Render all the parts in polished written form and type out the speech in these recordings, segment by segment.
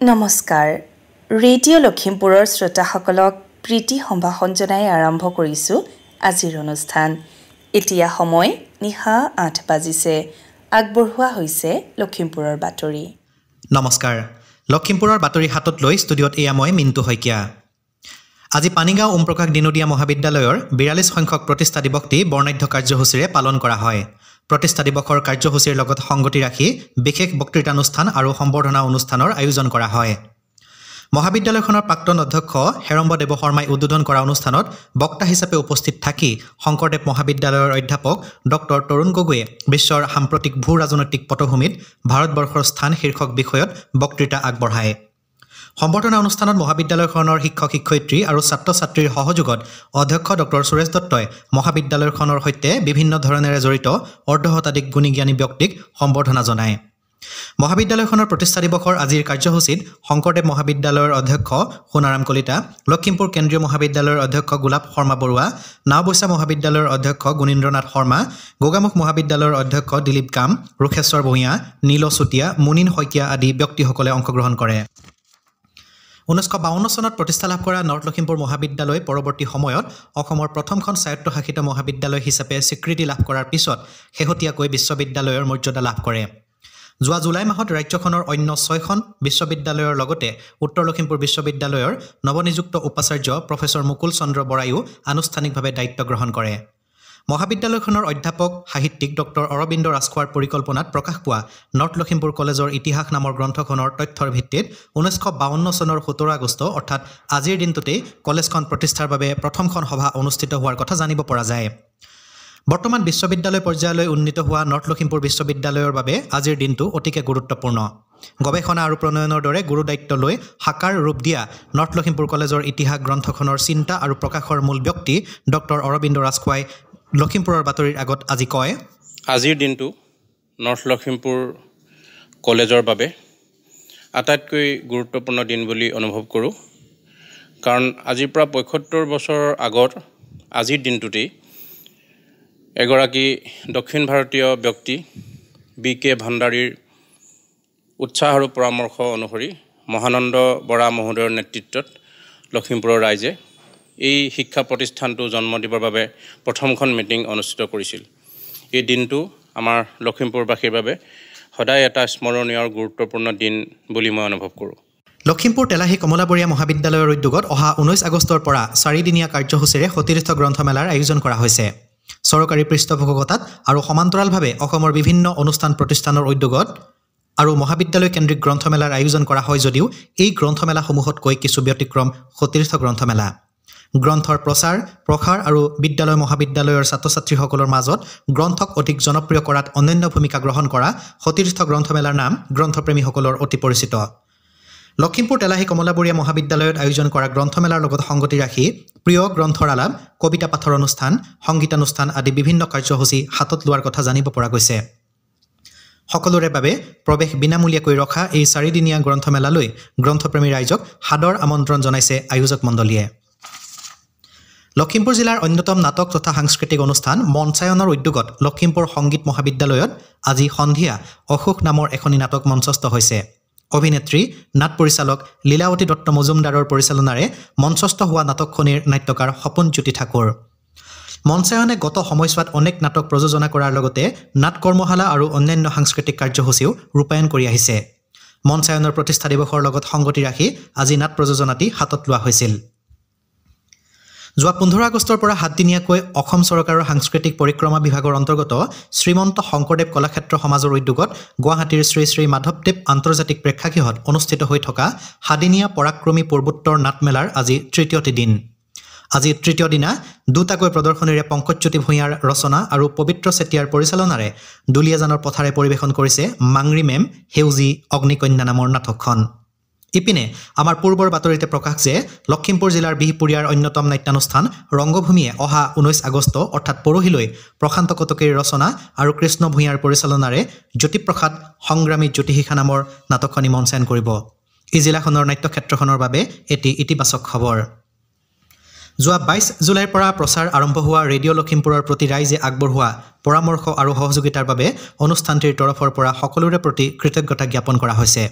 নমস্কাৰ ৰেডিঅ' লখিমপুৰৰ শ্ৰোতাসকলক প্ৰীতি সম্ভাষণ জনাই আৰম্ভ কৰিছোঁ আজিৰ অনুষ্ঠান এতিয়া সময় নিশা ৮ বাজিছে আগবঢ়োৱা হৈছে লখিমপুৰৰ বাতৰি নমস্কাৰ লখিমপুৰৰ বাতৰি হাতত লৈ ষ্টুডিঅ'ত এয়া মই মিন্টু শইকীয়া আজি পানীগাঁও ওমপ্ৰকাশ দিনোদীয়া মহাবিদ্যালয়ৰ ৪২ সংখ্যক প্ৰতিষ্ঠা দিৱসটি বৰ্ণাঢ্য কাৰ্যসূচীৰে পালন কৰা হয় প্ৰতিষ্ঠা দিৱসৰ কাৰ্যসূচীৰ লগত সংগতি ৰাখি বিশেষ বক্তৃতানুষ্ঠান আৰু সম্বৰ্ধনা অনুষ্ঠানৰ আয়োজন কৰা হয় মহাবিদ্যালয়খনৰ প্ৰাক্তন অধ্যক্ষ হেৰম্ব দেৱ শৰ্মাই উদ্বোধন কৰা অনুষ্ঠানত বক্তা হিচাপে উপস্থিত থাকি শংকৰদেৱ মহাবিদ্যালয়ৰ অধ্যাপক ডক্টৰ তৰুণ গগৈয়ে বিশ্বৰ সাম্প্ৰতিক ভূ ৰাজনৈতিক পটভূমিত ভাৰতবৰ্ষৰ স্থান শীৰ্ষক বিষয়ত বক্তৃতা আগবঢ়ায় সম্বৰ্ধনা অনুষ্ঠানত মহাবিদ্যালয়খনৰ শিক্ষক শিক্ষয়িত্ৰী আৰু ছাত্ৰ ছাত্ৰীৰ সহযোগত অধ্যক্ষ ডক্টৰ সুৰেশ দত্তই মহাবিদ্যালয়খনৰ সৈতে বিভিন্ন ধৰণেৰে জড়িত অৰ্ধশতাধিক গুণী জ্ঞানী ব্যক্তিক সম্বৰ্ধনা জনায় মহাবিদ্যালয়খনৰ প্ৰতিষ্ঠা দিৱসৰ আজিৰ কাৰ্যসূচীত শংকৰদেৱ মহাবিদ্যালয়ৰ অধ্যক্ষ সোণাৰাম কলিতা লখিমপুৰ কেন্দ্ৰীয় মহাবিদ্যালয়ৰ অধ্যক্ষ গোলাপ শৰ্মা বৰুৱা নাওবৈচা মহাবিদ্যালয়ৰ অধ্যক্ষ গুণীন্দ্ৰনাথ শৰ্মা গোগামুখ মহাবিদ্যালয়ৰ অধ্যক্ষ দিলীপ কাম ৰুখেশ্বৰ ভূঞা নীল চুতীয়া মুনিন শইকীয়া আদি ব্যক্তিসকলে অংশগ্ৰহণ কৰে 1952 চনত প্ৰতিষ্ঠা লাভ কৰা নৰ্থ লখিমপুৰ মহাবিদ্যালয় পৰৱৰ্তী সময়ত অসমৰ প্ৰথমখন স্বায়ত্তশাসিত মহাবিদ্যালয় হিচাপে স্বীকৃতি লাভ কৰাৰ পিছত শেহতীয়াকৈ বিশ্ববিদ্যালয়ৰ মৰ্যাদা লাভ কৰে যোৱা জুলাই মাহত ৰাজ্যখনৰ অন্য 6খন বিশ্ববিদ্যালয়ৰ লগতে উত্তৰ লখিমপুৰ বিশ্ববিদ্যালয়ৰ নৱনিযুক্ত উপাচাৰ্য প্ৰফেসৰ মুকুল চন্দ্ৰ বৰাইও আনুষ্ঠানিকভাৱে দায়িত্ব গ্ৰহণ কৰে মহাবিদ্যালয়খনৰ অধ্যাপক সাহিত্যিক ডক্টৰ অৰবিন্দ ৰাজখোৱাৰ পৰিকল্পনাত প্ৰকাশ পোৱা নৰ্থ লখিমপুৰ কলেজৰ ইতিহাস নামৰ গ্ৰন্থখনৰ তথ্যৰ ভিত্তিত 1952 চনৰ 17 আগষ্ট অৰ্থাৎ আজিৰ দিনটোতেই কলেজখন প্ৰতিষ্ঠাৰ বাবে প্ৰথমখন সভা অনুষ্ঠিত হোৱাৰ কথা জানিব পৰা যায় বৰ্তমান বিশ্ববিদ্যালয় পৰ্যায়লৈ উন্নীত হোৱা নৰ্থ লখিমপুৰ বিশ্ববিদ্যালয়ৰ বাবে আজিৰ দিনটো অতিকে গুৰুত্বপূৰ্ণ গৱেষণা আৰু প্ৰণয়নৰ দৰে গুৰু দায়িত্ব লৈ সাকাৰ ৰূপ দিয়া নৰ্থ লখিমপুৰ কলেজৰ ইতিহাস গ্ৰন্থখনৰ চিন্তা আৰু প্ৰকাশৰ মূল ব্যক্তি ডক্টৰ অৰবিন্দ ৰাজখোৱাই লখিমপুৰৰ বাতৰিৰ আগত আজি কয় আজিৰ দিনটো নৰ্থ লখিমপুৰ কলেজৰ বাবে আটাইতকৈ গুৰুত্বপূৰ্ণ দিন বুলি অনুভৱ কৰোঁ কাৰণ আজিৰ পৰা 75 বছৰৰ আগত আজিৰ দিনটোতেই এগৰাকী দক্ষিণ ভাৰতীয় ব্যক্তি বি.কে. ভাণ্ডাৰীৰ উৎসাহ আৰু পৰামৰ্শ অনুসৰি মহানন্দ বৰা মহোদয়ৰ নেতৃত্বত লখিমপুৰৰ ৰাইজে এই শিক্ষা প্ৰতিষ্ঠানটো জন্ম দিবৰ বাবে প্ৰথমখন মিটিং অনুষ্ঠিত কৰিছিল এই দিনটো আমাৰ লখিমপুৰবাসীৰ বাবে সদায় এটা স্মৰণীয় আৰু গুৰুত্বপূৰ্ণ দিন বুলি মই অনুভৱ কৰোঁ লখিমপুৰ তেলাহী কমলাবৰীয়া মহাবিদ্যালয়ৰ উদ্যোগত অহা 19 আগষ্টৰ পৰা 4 দিনীয়া কাৰ্যসূচীৰে সতীৰ্থ গ্ৰন্থমেলাৰ আয়োজন কৰা হৈছে চৰকাৰী পৃষ্ঠপোষকতাত আৰু সমান্তৰালভাৱে অসমৰ বিভিন্ন অনুষ্ঠান প্ৰতিষ্ঠানৰ উদ্যোগত আৰু মহাবিদ্যালয় কেন্দ্ৰিক গ্ৰন্থমেলাৰ আয়োজন কৰা হয় যদিও এই গ্ৰন্থমেলাসমূহতকৈ কিছু ব্যতিক্ৰম সতীৰ্থ গ্ৰন্থমেলা গ্ৰন্থৰ প্ৰচাৰ প্ৰসাৰ আৰু বিদ্যালয় মহাবিদ্যালয়ৰ ছাত্ৰ ছাত্ৰীসকলৰ মাজত গ্ৰন্থক অধিক জনপ্ৰিয় কৰাত অনন্য ভূমিকা গ্ৰহণ কৰা সতীৰ্থ গ্ৰন্থমেলাৰ নাম গ্ৰন্থপ্ৰেমীসকলৰ অতি পৰিচিত লখিমপুৰ তেলাহী কমলাবৰীয়া মহাবিদ্যালয়ত আয়োজন কৰা গ্ৰন্থমেলাৰ লগত সংগতি ৰাখি প্ৰিয় গ্ৰন্থৰ আলাপ কবিতা পাঠৰ অনুষ্ঠান সংগীতানুষ্ঠান আদি বিভিন্ন কাৰ্যসূচী হাতত লোৱাৰ কথা জানিব পৰা গৈছে সকলোৰে বাবে প্ৰৱেশ বিনামূলীয়াকৈ ৰখা এই 4 দিনীয়া গ্ৰন্থমেলালৈ গ্ৰন্থপ্ৰেমী ৰাইজক সাদৰ আমন্ত্ৰণ জনাইছে আয়োজক মণ্ডলীয়ে লখিমপুৰ জিলাৰ অন্যতম নাটক তথা সাংস্কৃতিক অনুষ্ঠান মঞ্চায়নৰ উদ্যোগত লখিমপুৰ সংগীত মহাবিদ্যালয়ত আজি সন্ধিয়া অশোক নামৰ এখনি নাটক মঞ্চস্থ হৈছে অভিনেত্ৰী নাট পৰিচালক লীলাৱতী দত্ত মজুমদাৰৰ পৰিচালনাৰে মঞ্চস্থ হোৱা নাটকখনিৰ নাট্যকাৰ সপোন জ্যোতি ঠাকুৰ মঞ্চায়নে গত সময়ছোৱাত অনেক নাটক প্ৰযোজনা কৰাৰ লগতে নাট কৰ্মশালা আৰু অন্যান্য সাংস্কৃতিক কাৰ্যসূচীও ৰূপায়ণ কৰি আহিছে মঞ্চায়নৰ প্ৰতিষ্ঠা দিৱসৰ লগত সংগতি ৰাখি আজি নাট প্ৰযোজনাটি হাতত লোৱা হৈছিল যোৱা 15 আগষ্টৰ পৰা 7 দিনীয়াকৈ অসম চৰকাৰৰ সাংস্কৃতিক পৰিক্ৰমা বিভাগৰ অন্তৰ্গত শ্ৰীমন্ত শংকৰদেৱ কলাক্ষেত্ৰ সমাজৰ উদ্যোগত গুৱাহাটীৰ শ্ৰী শ্ৰী মাধৱদেৱ আন্তৰ্জাতিক প্ৰেক্ষাগৃহত অনুষ্ঠিত হৈ থকা 7 দিনীয়া পৰাক্ৰমী পূৰ্বোত্তৰ নাটমেলাৰ আজি তৃতীয়টি দিন আজি তৃতীয় দিনা দুটাকৈ প্ৰদৰ্শনীৰে পংকজজ্যোতি ভূঞাৰ ৰচনা আৰু পবিত্ৰ চেতিয়াৰ পৰিচালনাৰে দুলীয়াজানৰ পথাৰে পৰিৱেশন কৰিছে মাংৰি মেম সেউজী অগ্নিকন্যা নামৰ নাটকখন ইপিনে আমাৰ পূৰ্বৰ বাতৰিতে প্ৰকাশ যে লখিমপুৰ জিলাৰ বিহপুৰীয়াৰ অন্যতম নাট্যানুষ্ঠান ৰংগভূমিয়ে অহা 19 আগষ্ট অৰ্থাৎ পৰহিলৈ প্ৰশান্ত কটকীৰ ৰচনা আৰু কৃষ্ণ ভূঞাৰ পৰিচালনাৰে জ্যোতিপ্ৰসাদ সংগ্ৰামী জ্যোতিশিখা নামৰ নাটকখনি মঞ্চায়ন কৰিব এই জিলাখনৰ নাট্যক্ষেত্ৰখনৰ বাবে এটি ইতিবাচক খবৰ যোৱা 22 জুলাইৰ পৰা প্ৰচাৰ আৰম্ভ হোৱা ৰেডিঅ' লখিমপুৰৰ প্ৰতি ৰাইজে আগবঢ়োৱা পৰামৰ্শ আৰু সহযোগিতাৰ বাবে অনুষ্ঠানটিৰ তৰফৰ পৰা সকলোৰে প্ৰতি কৃতজ্ঞতা জ্ঞাপন কৰা হৈছে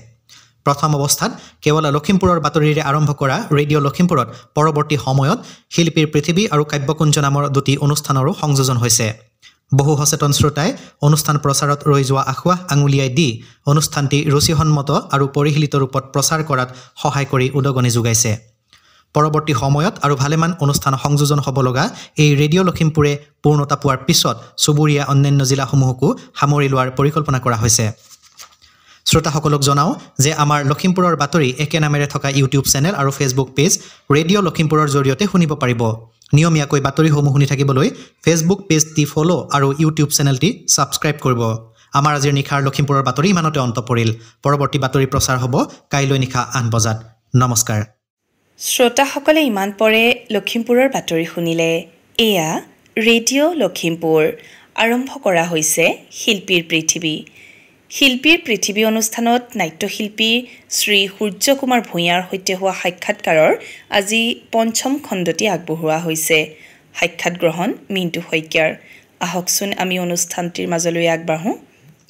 প্ৰথম অৱস্থাত কেৱল লখিমপুৰৰ বাতৰিৰে আৰম্ভ কৰা ৰেডিঅ' লখিমপুৰত পৰৱৰ্তী সময়ত শিল্পীৰ পৃথিৱী আৰু কাব্যকুঞ্জ নামৰ দুটি অনুষ্ঠানৰো সংযোজন হৈছে। বহু সচেতন শ্ৰোতাই অনুষ্ঠান প্ৰচাৰত ৰৈ যোৱা আখুৱাহ আঙুলিয়াই দি অনুষ্ঠানটি ৰুচিসন্মত আৰু পৰিশীলিত ৰূপত প্ৰচাৰ কৰাত সহায় কৰি উদগনি যোগাইছে। পৰৱৰ্তী সময়ত আৰু ভালেমান অনুষ্ঠান সংযোজন হ'ব লগা এই ৰেডিঅ' লখিমপুৰে পূৰ্ণতা পোৱাৰ পিছত চুবুৰীয়া অন্যান্য জিলাসমূহকো সামৰি লোৱাৰ পৰিকল্পনা কৰা হৈছে। শ্ৰোতাসকলক জনাওঁ যে আমাৰ লখিমপুৰৰ বাতৰি একে নামেৰে থকা ইউটিউব চেনেল আৰু ফেচবুক পেজ ৰেডিঅ' লখিমপুৰৰ জৰিয়তে শুনিব পাৰিব। নিয়মীয়াকৈ বাতৰিসমূহ শুনি থাকিবলৈ ফেচবুক পেজটি ফ'ল' আৰু ইউটিউব চেনেলটি ছাবস্ক্ৰাইব কৰিব। আমাৰ আজিৰ নিশাৰ লখিমপুৰৰ বাতৰি ইমানতে অন্ত পৰিল। পৰৱৰ্তী বাতৰি প্ৰচাৰ হ'ব কাইলৈ নিশা 8 বজাত। নমস্কাৰ। শ্ৰোতাসকলে ইমান পৰে লখিমপুৰৰ বাতৰি শুনিলে। এয়া ৰেডিঅ' লখিমপুৰ। আৰম্ভ কৰা হৈছে শিল্পীৰ পৃথিৱী। শিল্পীৰ পৃথিৱী অনুষ্ঠানত নাট্যশিল্পী শ্ৰী সূৰ্য কুমাৰ ভূঞাৰ সৈতে হোৱা সাক্ষাৎকাৰৰ আজি ৫ম খণ্ডটি আগবঢ়োৱা হৈছে। সাক্ষাৎ গ্ৰহণ মিণ্টু শইকীয়াৰ। আহকচোন আমি অনুষ্ঠানটিৰ মাজলৈ আগবাঢ়োঁ।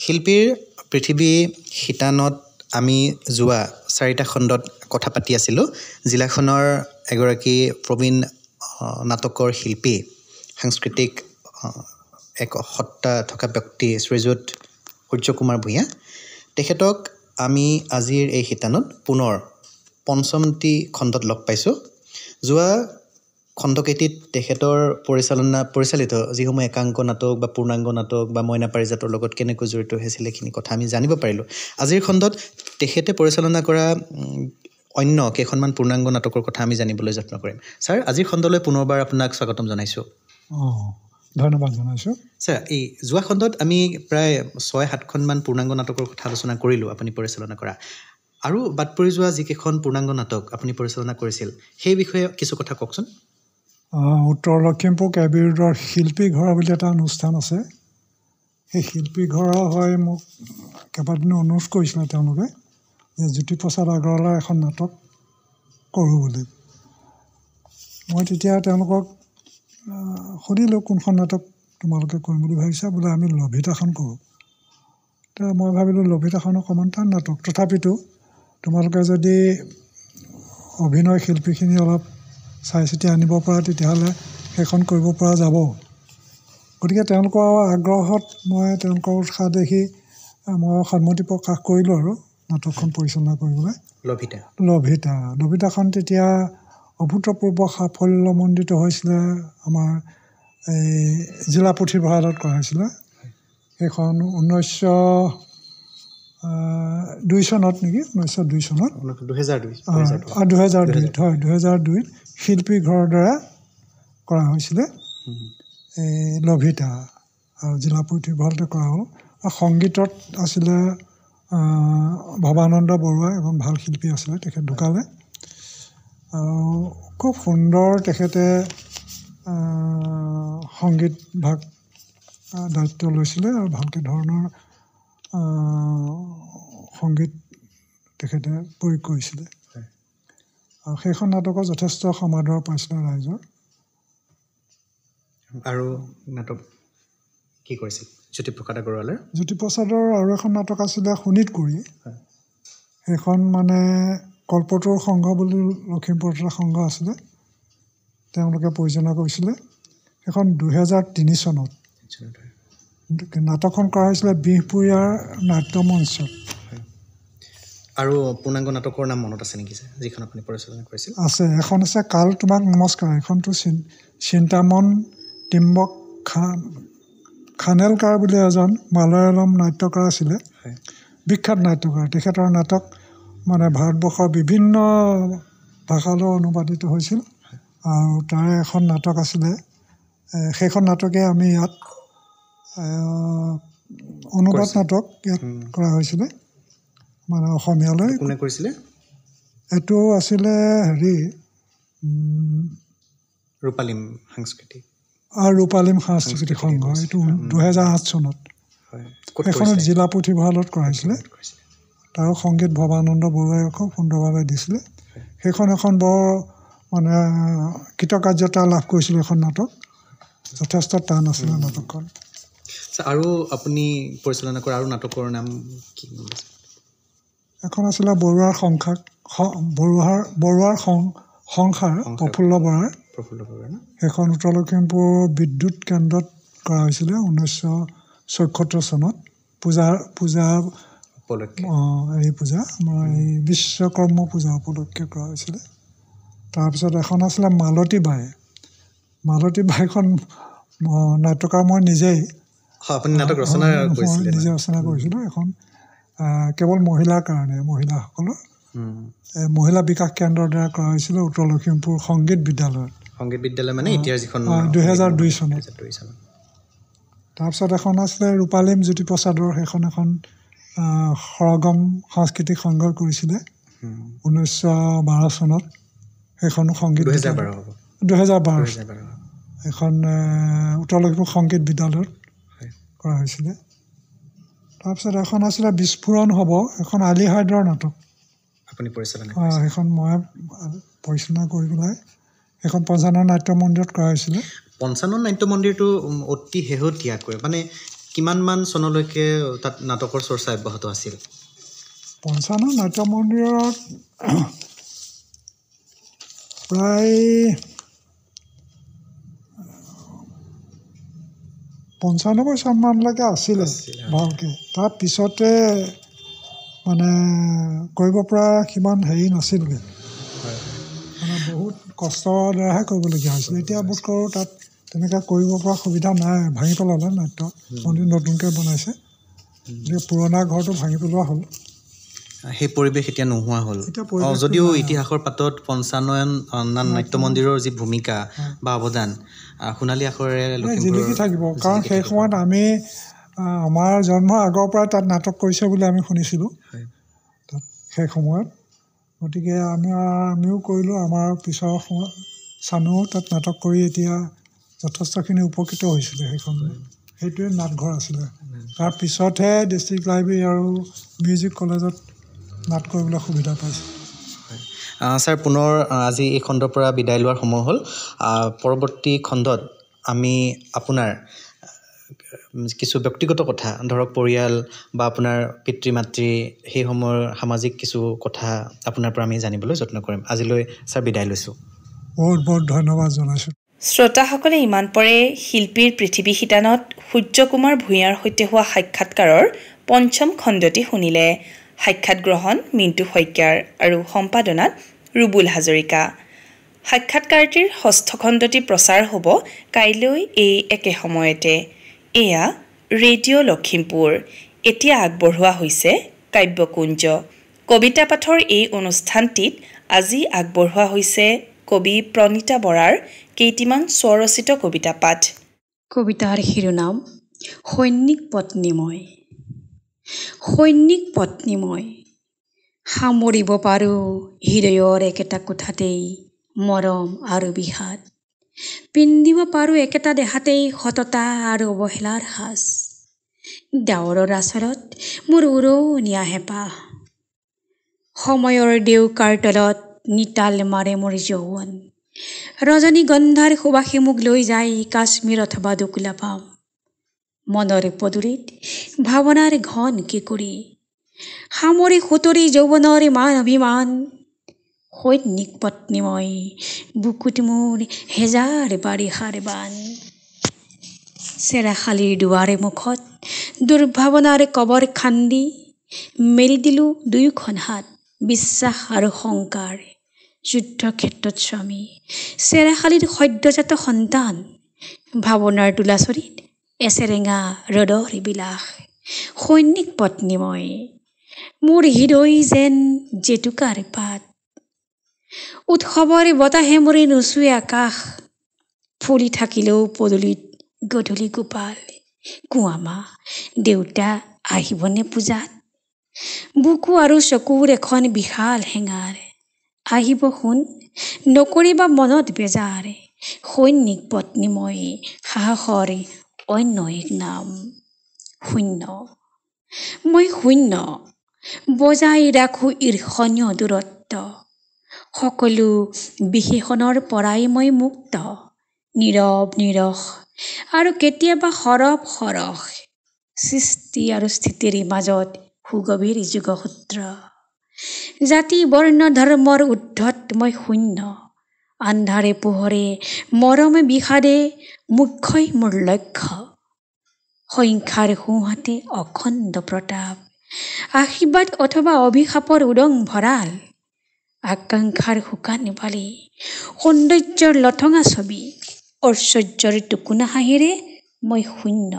শিল্পীৰ পৃথিৱী শিতানত আমি যোৱা 4টা খণ্ডত কথা পাতি আছিলোঁ। জিলাখনৰ এগৰাকী প্ৰবীণ নাটকৰ শিল্পী, সাংস্কৃতিক এক সত্তা থকা ব্যক্তি শ্ৰীযুত সূৰ্য কুমাৰ ভূঞা। তেখেতক আমি আজিৰ এই শিতানত পুনৰ ৫মটি খণ্ডত লগ পাইছোঁ। যোৱা খণ্ডকেইটিত তেখেতৰ পৰিচালিত যিসমূহ একাংক নাটক বা পূৰ্ণাংগ নাটক বা মইনা পাৰিজাতৰ লগত কেনেকৈ জড়িত হৈছিল এইখিনি কথা আমি জানিব পাৰিলোঁ। আজিৰ খণ্ডত তেখেতে পৰিচালনা কৰা অন্য কেইখনমান পূৰ্ণাংগ নাটকৰ কথা আমি জানিবলৈ যত্ন কৰিম। ছাৰ, আজিৰ খণ্ডলৈ পুনৰবাৰ আপোনাক স্বাগতম জনাইছোঁ। ধন্যবাদ জনাইছোঁ। ছাৰ, এই যোৱা খণ্ডত আমি প্ৰায় 6-7খনমান পূৰ্ণাংগ নাটকৰ কথা আলোচনা কৰিলোঁ আপুনি পৰিচালনা কৰা। আৰু বাদ পৰি যোৱা যিকেইখন পূৰ্ণাংগ নাটক আপুনি পৰিচালনা কৰিছিল সেই বিষয়ে কিছু কথা কওকচোন। উত্তৰ লখিমপুৰ কেবিৰোডৰ শিল্পী ঘৰ বুলি এটা অনুষ্ঠান আছে। সেই শিল্পী ঘৰৰ হয় মোক কেইবাদিনো অনুৰোধ কৰিছিলে তেওঁলোকে যে জ্যোতিপ্ৰসাদ আগৰৱালাৰ এখন নাটক কৰোঁ বুলি। মই তেতিয়া তেওঁলোকক সুধিলোঁ কোনখন নাটক তোমালোকে কৰিম বুলি ভাবিছা। বোলে আমি লভিতাখন কৰোঁ। এতিয়া মই ভাবিলোঁ লভিতাখন অকণমান টান নাটক, তথাপিতো তোমালোকে যদি অভিনয় শিল্পীখিনি অলপ চাই চিতি আনিব পৰা তেতিয়াহ'লে সেইখন কৰিব পৰা যাব। গতিকে তেওঁলোকৰ আগ্ৰহত মই তেওঁলোকৰ উৎসাহ দেখি মই সন্মতি প্ৰকাশ কৰিলোঁ আৰু নাটকখন পৰিচালনা কৰিবলৈ। লভিতাখন তেতিয়া অভূতপূৰ্ব সাফল্যমণ্ডিত হৈছিলে। আমাৰ এই জিলা পুথিভঁৰালত কৰা হৈছিলে। সেইখন 1902 চনত নেকি, 1902 চনত 2002ত শিল্পী ঘৰৰ দ্বাৰা কৰা হৈছিলে এই লভিতা, আৰু জিলা পুথিভঁৰালতে কৰা হ'ল। আৰু সংগীতত আছিলে ভৱানন্দ বৰুৱা, এখন ভাল শিল্পী আছিলে, তেখেত ঢুকালে। আৰু খুব সুন্দৰ তেখেতে সংগীত ভাগ দায়িত্ব লৈছিলে আৰু ভালকৈ ধৰণৰ সংগীত তেখেতে প্ৰয়োগ কৰিছিলে। আৰু সেইখন নাটকত যথেষ্ট সমাদৰ পাইছিলে ৰাইজৰ। আৰু নাটক কি কৰিছিল জ্যোতিপ্ৰসাদ আগৰৱালাৰ? জ্যোতিপ্ৰসাদৰ আৰু এখন নাটক আছিলে শোণিতগুৰি। সেইখন মানে কল্পতৰু সংঘ বুলি লখিমপুৰত এটা সংঘ আছিলে, তেওঁলোকে পৰিচালনা কৰিছিলে। সেইখন 2003 চনত। নাটকখন কৰা হৈছিলে বিহপুৰীয়াৰ নাট্যমঞ্চত। আৰু পূৰ্ণাংগ নাটকৰ নাম মনত আছে নেকি যিখন আপুনি পৰিচালনা কৰিছিল? আছে, এখন আছে কাল তোমাক নমস্কাৰ। এইখনটো চিন্তামন টিম্বক খানেলকাৰ বুলি এজন মালয়ালম নাট্যকাৰ আছিলে, বিখ্যাত নাট্যকাৰ। তেখেতৰ নাটক মানে ভাৰতবৰ্ষৰ বিভিন্ন ভাষালৈ অনুবাদিত হৈছিল। আৰু তাৰে এখন নাটক আছিলে, সেইখন নাটকে আমি ইয়াত অনুবাদ নাটক ইয়াত কৰা হৈছিলে, মানে অসমীয়ালৈ। কোনে কৰিছিলে? এইটো আছিলে ৰূপালীম সাংস্কৃতিক সংঘ। এইটো 2008 চনত। সেইখনত জিলা পুথিভঁৰালত কৰা হৈছিলে। তাৰ সংগীত ভৱানন্দ বৰুৱাই খুব সুন্দৰভাৱে দিছিলে। সেইখন এখন বৰ মানে কৃতকাৰ্যতা লাভ কৰিছিলে এখন নাটক। যথেষ্ট টান আছিলে নাটকখন। আৰু আপুনি পৰিচালনা কৰা আৰু নাটকৰ নাম কি? এখন আছিলে বৰুৱাৰ সংসাৰ প্ৰফুল্ল বৰাৰ। সেইখন উত্তৰ লখিমপুৰ বিদ্যুৎ কেন্দ্ৰত কৰা হৈছিলে 1974 চনত পূজা এই পূজা আমাৰ এই বিশ্বকৰ্ম পূজা উপলক্ষে কৰা হৈছিলে। তাৰপিছত এখন আছিলে মালতী বাইখন নাট্যকাৰ মই নিজেই নাটক ৰচনা নিজে ৰচনা কৰিছিলোঁ। এখন কেৱল মহিলাৰ কাৰণে, মহিলাসকলৰ মহিলা বিকাশ কেন্দ্ৰৰ দ্বাৰা কৰা হৈছিলে উত্তৰ লখিমপুৰ সংগীত বিদ্যালয় মানে এতিয়া যিখন 2002 চনত। তাৰপিছত এখন আছিলে ৰূপালীম জ্যোতিপ্ৰসাদৰ, সেইখন এখন সৰগম সাংস্কৃতিক সংঘই কৰিছিলে 1912 চনত। সেইখনো সংগীত 2012 এখন উত্তৰ লখিমপুৰ সংগীত বিদ্যালয়ত কৰা হৈছিলে। তাৰপিছত এখন আছিলে বিস্ফোৰণ হ'ব, এখন আলি হায়দৰ নাটক সেইখন মই পৰিচালনা কৰি পেলাই সেইখন পঞ্চানন নাট্য মন্দিৰত কৰা হৈছিলে। পঞ্চানন নাট্য মন্দিৰটো অতি শেহতীয়াকৈ মানে কিমানমান চনলৈকে তাত নাটকৰ চৰ্চা অব্যাহত আছিল? পঞ্চানন নাট্য মন্দিৰত প্ৰায় 95 চনমানলৈকে আছিলে ভালকৈ। তাৰ পিছতে মানে কৰিব পৰা সিমান হেৰি নাছিলগৈ, মানে বহুত কষ্টৰ দ্বাৰাহে কৰিবলগীয়া হৈছিলে। এতিয়া বোধ কৰোঁ তাত তেনেকৈ কৰিব পৰা সুবিধা নাই, ভাঙি পেলালে নাট্য মন্দিৰ নতুনকৈ বনাইছে। গতিকে পুৰণা ঘৰটো ভাঙি পেলোৱা হ'ল, সেই পৰিৱেশ এতিয়া নোহোৱা হ'ল। যদিও ইতিহাসৰ পাতত পঞ্চানন নাট্য মন্দিৰৰ যি ভূমিকা বা অৱদান সোণালী আখৰেৰে জিলিকি থাকিব। কাৰণ সেই সময়ত আমাৰ জন্মৰ আগৰ পৰাই তাত নাটক কৰিছে বুলি আমি শুনিছিলোঁ তাত সেই সময়ত। গতিকে আমিও কৰিলোঁ, আমাৰ পিছৰ সময় স্বামীও তাত নাটক কৰি এতিয়া যথেষ্টখিনি উপকৃত হৈছিলে। সেইটোৱে নাটঘৰ আছিলে। তাৰ পিছতহে ডিষ্ট্ৰিক্ট লাইব্ৰেৰী আৰু মিউজিক কলেজত নাট কৰিবলৈ সুবিধা পাইছে। ছাৰ, পুনৰ আজি এই খণ্ডৰ পৰা বিদায় লোৱাৰ সময় হ'ল। পৰৱৰ্তী খণ্ডত আমি আপোনাৰ কিছু ব্যক্তিগত কথা, ধৰক পৰিয়াল বা আপোনাৰ পিতৃ মাতৃ, সেই সময়ৰ সামাজিক কিছু কথা আপোনাৰ পৰা আমি জানিবলৈ যত্ন কৰিম। আজিলৈ ছাৰ বিদায় লৈছোঁ। বহুত বহুত ধন্যবাদ জনাইছোঁ। শ্ৰোতাসকলে ইমান পৰে শিল্পীৰ পৃথিৱী শিতানত সূৰ্যকুমাৰ ভূঞাৰ সৈতে হোৱা সাক্ষাৎকাৰৰ ৫ম খণ্ডটি শুনিলে। সাক্ষাৎ গ্ৰহণ মিণ্টু শইকীয়াৰ আৰু সম্পাদনাত ৰুবুল হাজৰিকা। সাক্ষাৎকাৰটিৰ ৬ষ্ঠ খণ্ডটি প্ৰচাৰ হ'ব কাইলৈ এই একে সময়তে। এয়া ৰেডিঅ' লখিমপুৰ। এতিয়া আগবঢ়োৱা হৈছে কাব্যকুঞ্জ। কবিতা পাঠৰ এই অনুষ্ঠানটিত আজি আগবঢ়োৱা হৈছে কবি প্ৰণীতা বৰাৰ কেইটিমান স্বৰচিত কবিতা পাঠ। কবিতাৰ শিৰোনাম সৈনিক পত্নী মই। সৈনিক পত্নী মই, সামৰিব পাৰোঁ হৃদয়ৰ একেটা কোঠাতেই মৰম আৰু বিষাদ। পিন্ধিব পাৰোঁ একেটা দেহাতেই সততা আৰু অৱহেলাৰ সাজ। ডাৱৰৰ আচলত মোৰ উৰণীয়া হেঁপাহ, সময়ৰ ডেউকাৰ তলত নিতাল মাৰে মোৰ যৌৱন। ৰজনীগন্ধাৰ সুবাসে মোক লৈ যায় কাশ্মীৰ অথবা দোকোলাপাম। মনৰ পদূলিত ভাৱনাৰ ঘন কিশোৰী, সামৰি সুতৰি যৌৱনৰ মান অভিমান। সৈনিক পত্নী মই, বুকুত মোৰ হেজাৰ বাৰিষাৰ বান। চেৰাশালীৰ দুৱাৰে মুখত দুৰ্ভাৱনাৰ কবৰ খান্দি মেলি দিলোঁ দুয়োখন হাত বিশ্বাস আৰু শংকাৰ। যুদ্ধক্ষেত্ৰত স্বামী, চেৰাশালীৰ সদ্যজাত সন্তান। ভাৱনাৰ তোলাচৰিত এচেৰেঙা ৰ'দৰ বিলাস। সৈনিক পত্নী মই, মোৰ হৃদয় যেন জেতুকাৰ পাত। উৎসৱৰ বতাহে মৰি নোচোৱে আকাশ, ফুলি থাকিলেও পদূলিত গধূলি গোপাল। কুঁৱামা দেউতা আহিবনে পূজাত? বুকু আৰু চকুৰ এখন বিশাল হেঙাৰ। আহিব সোণ, নকৰিবা মনত বেজাৰ। সৈনিক পত্নী মই, সাহসৰ অন্য এক নাম। শূন্য মই শূন্য, বজাই ৰাখোঁ ঈৰ্ষণীয় দূৰত্ব। সকলো বিশেষণৰ পৰাই মই মুক্ত। নীৰৱ নিৰস আৰু কেতিয়াবা সৰৱ সৰস। সৃষ্টি আৰু স্থিতিৰ মাজত সুগভীৰ যোগসূত্ৰ। জাতি বৰ্ণ ধৰ্মৰ উদ্ধত মই শূন্য আন্ধাৰে পোহৰে মৰমে বিষাদে মুখ্যই মোৰ লক্ষ্য সংখ্যাৰ সোঁহাতে অখণ্ড প্ৰতাপ আশীৰ্বাদ অথবা অভিশাপৰ উদং ভঁৰাল আকাংক্ষাৰ শুকান বালি সৌন্দৰ্যৰ লঠঙা ছবি ঐশ্বৰ্যৰ টুকুনা হাঁহিৰে মই শূন্য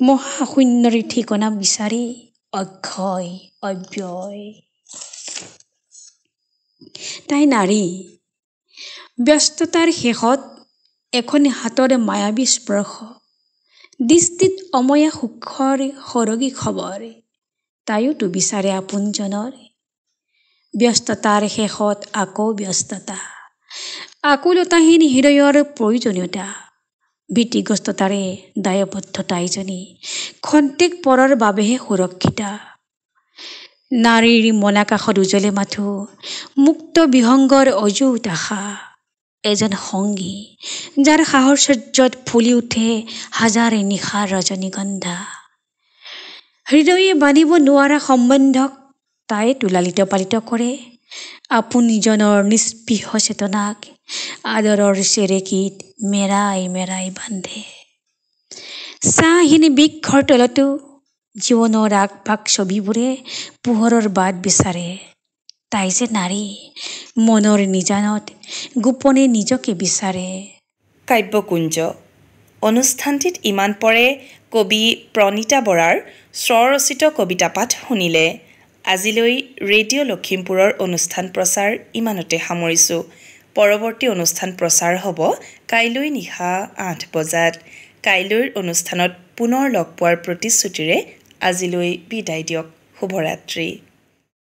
মহাশূন্যৰ ঠিকনা বিচাৰি অক্ষয় অব্যয় তাই নাৰী ব্যস্ততাৰ শেষত এখন হাতৰ মায়াবী স্পৰ্শ দৃষ্টিত অময়া সুখৰ সৰগী খবৰ তাইওতো বিচাৰে আপোনজনৰ ব্যস্ততাৰ শেষত আকৌ ব্যস্ততা আকুলতাহীন হৃদয়ৰ প্ৰয়োজনীয়তা ভীতিগ্ৰস্ততাৰে দায়বদ্ধতা এজনী খন্তেক পৰৰ বাবেহে সুৰক্ষিত নাৰীৰ মনাকাশত উজ্বলে মাথো মুক্ত বিহংগৰ অযুত আশা এজন সংগী যাৰ সাহচৰ্যত ফুলি উঠে হাজাৰে নিশাৰ ৰজনীগন্ধা হৃদয়ে বান্ধিব নোৱাৰা সম্বন্ধক তাই লালিত পালিত কৰে আপোনজনৰ নিস্পৃহ চেতনাক আদৰৰ চেৰেকীত মেৰাই মেৰাই বান্ধে চাহীন বৃক্ষৰ তলতো জীৱনৰ আগভাগ ছবিবোৰে পোহৰৰ বাট বিচাৰে তাই যে নাৰী মনৰ নিজানত গোপনে নিজকে বিচাৰে কাব্যকুঞ্জ অনুষ্ঠানটিত ইমান পৰে কবি প্ৰণীতা বৰাৰ স্বৰচিত কবিতা পাঠ শুনিলে আজিলৈ ৰেডিঅ' লখিমপুৰৰ অনুষ্ঠান প্ৰচাৰ ইমানতে সামৰিছোঁ পৰৱৰ্তী অনুষ্ঠান প্ৰচাৰ হ'ব কাইলৈ নিশা 8 বজাত কাইলৈৰ অনুষ্ঠানত পুনৰ লগ পোৱাৰ প্ৰতিশ্ৰুতিৰে আজিলৈ বিদায় দিয়ক শুভৰাত্ৰি